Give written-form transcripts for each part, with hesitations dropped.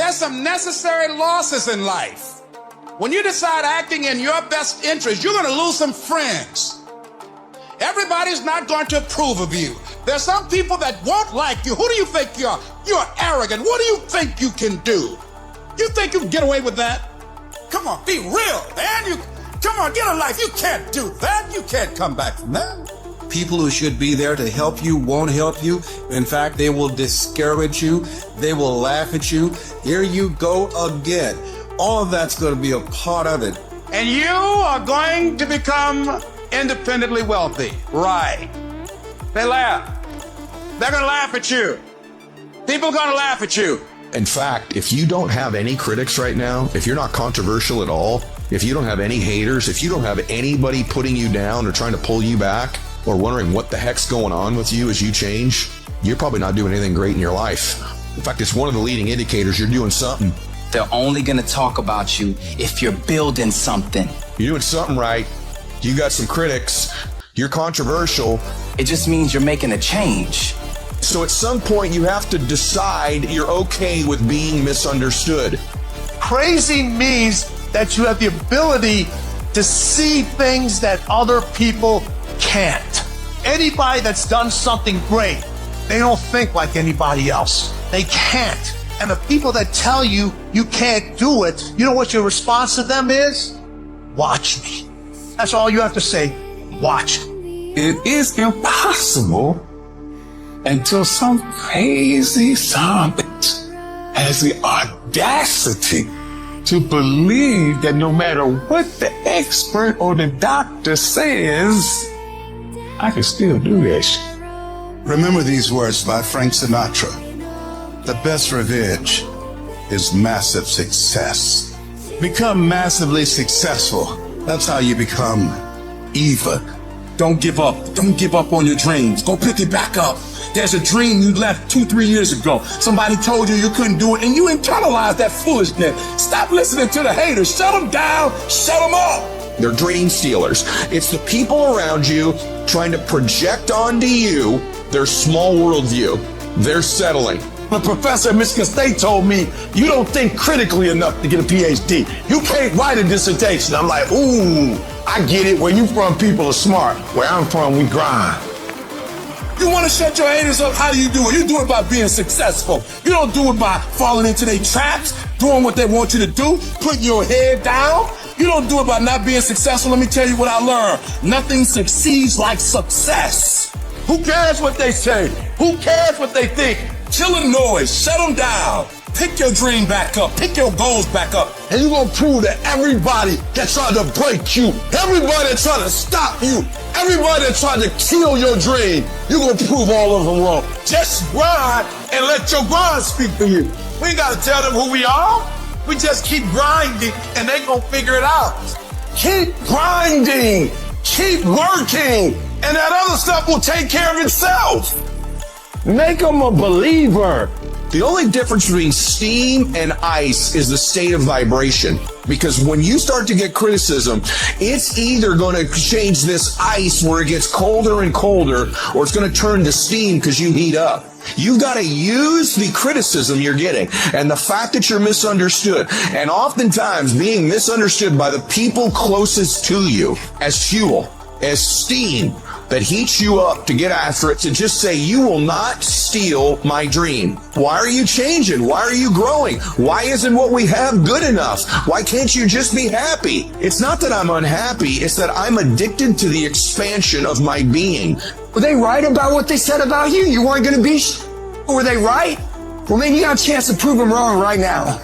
There's some necessary losses in life. When you decide acting in your best interest, you're going to lose some friends. Everybody's not going to approve of you. There's some people that won't like you. Who do you think you are? You're arrogant. What do you think you can do? You think you can get away with that? Come on, be real, man. Come on, get a life. You can't do that. You can't come back from that. People who should be there to help you won't help you. In fact, they will discourage you. They will laugh at you. Here you go again. All of that's going to be a part of it. And you are going to become independently wealthy. Right. They laugh. They're going to laugh at you. People are going to laugh at you. In fact, if you don't have any critics right now, if you're not controversial at all, if you don't have any haters, if you don't have anybody putting you down or trying to pull you back or wondering what the heck's going on with you as you change, you're probably not doing anything great in your life. In fact, it's one of the leading indicators you're doing something. They're only going to talk about you if you're building something. You're doing something right. You got some critics. You're controversial. It just means you're making a change. So at some point you have to decide you're okay with being misunderstood. Crazy means that you have the ability to see things that other people can't. Anybody that's done something great, they don't think like anybody else. They can't. And the people that tell you you can't do it, you know what your response to them is? Watch me. That's all you have to say. Watch me. It is impossible until some crazy savage has the audacity to believe that no matter what the expert or the doctor says, I can still do this. Remember these words by Frank Sinatra. The best revenge is massive success. Become massively successful. That's how you become even. Don't give up. Don't give up on your dreams. Go pick it back up. There's a dream you left 2-3 years ago. Somebody told you you couldn't do it, and you internalized that foolishness. Stop listening to the haters. Shut them down. Shut them up. They're dream stealers. It's the people around you trying to project onto you their small worldview. They're settling. The professor at Michigan State told me, you don't think critically enough to get a PhD. You can't write a dissertation. I'm like, ooh, I get it. Where you from, people are smart. Where I'm from, we grind. You want to shut your haters up? How do you do it? You do it by being successful. You don't do it by falling into their traps, doing what they want you to do, putting your head down. You don't do it by not being successful. Let me tell you what I learned. Nothing succeeds like success. Who cares what they say? Who cares what they think? Kill the noise. Shut them down. Pick your dream back up. Pick your goals back up. And you're going to prove that everybody that tried to break you, everybody that tried to stop you, everybody that tried to kill your dream, you're going to prove all of them wrong. Just grind and let your grind speak for you. We ain't got to tell them who we are. We just keep grinding and they going to figure it out. Keep grinding. Keep working. And that other stuff will take care of itself. Make them a believer. The only difference between steam and ice is the state of vibration. Because when you start to get criticism, it's either going to change this ice where it gets colder and colder, or it's going to turn to steam because you heat up. You've got to use the criticism you're getting and the fact that you're misunderstood, and oftentimes being misunderstood by the people closest to you, as fuel, as steam that heats you up to get after it, to just say, you will not steal my dream. Why are you changing? Why are you growing? Why isn't what we have good enough? Why can't you just be happy? It's not that I'm unhappy, it's that I'm addicted to the expansion of my being. Were they right about what they said about you? You weren't going to be Were they right? Well, maybe you got a chance to prove them wrong right now.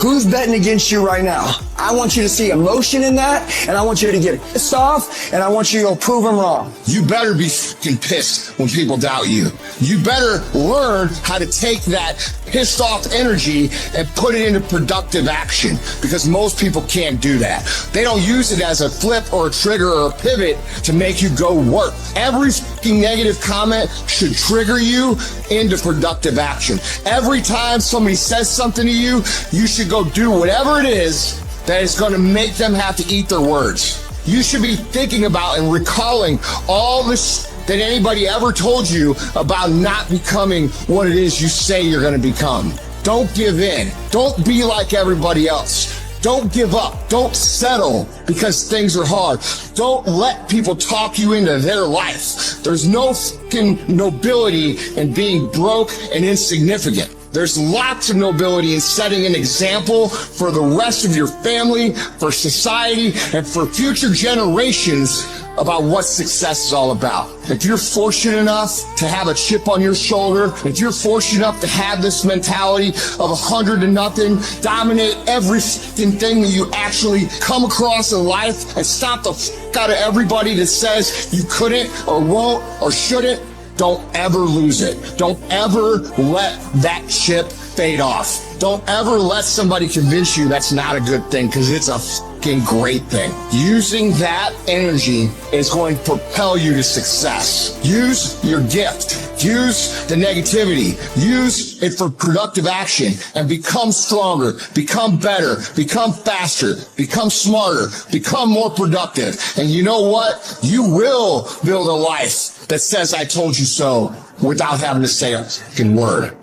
Who's betting against you right now? I want you to see emotion in that, and I want you to get pissed off, and I want you to go prove them wrong. You better be fucking pissed when people doubt you. You better learn how to take that pissed off energy and put it into productive action, because most people can't do that. They don't use it as a flip or a trigger or a pivot to make you go work. Every fucking negative comment should trigger you into productive action. Every time somebody says something to you, you should go do whatever it is that is going to make them have to eat their words. You should be thinking about and recalling all this that anybody ever told you about not becoming what it is you say you're going to become. Don't give in. Don't be like everybody else. Don't give up. Don't settle because things are hard. Don't let people talk you into their life. There's no fucking nobility in being broke and insignificant. There's lots of nobility in setting an example for the rest of your family, for society, and for future generations about what success is all about. If you're fortunate enough to have a chip on your shoulder, if you're fortunate enough to have this mentality of 100-0, dominate every thing that you actually come across in life and stop the out of everybody that says you couldn't or won't or shouldn't, don't ever lose it. Don't ever let that chip fade off. Don't ever let somebody convince you that's not a good thing, because it's a fucking great thing. Using that energy is going to propel you to success. Use your gift. Use the negativity. Use it for productive action and become stronger, become better, become faster, become smarter, become more productive. And you know what? You will build a life that says I told you so without having to say a fucking word.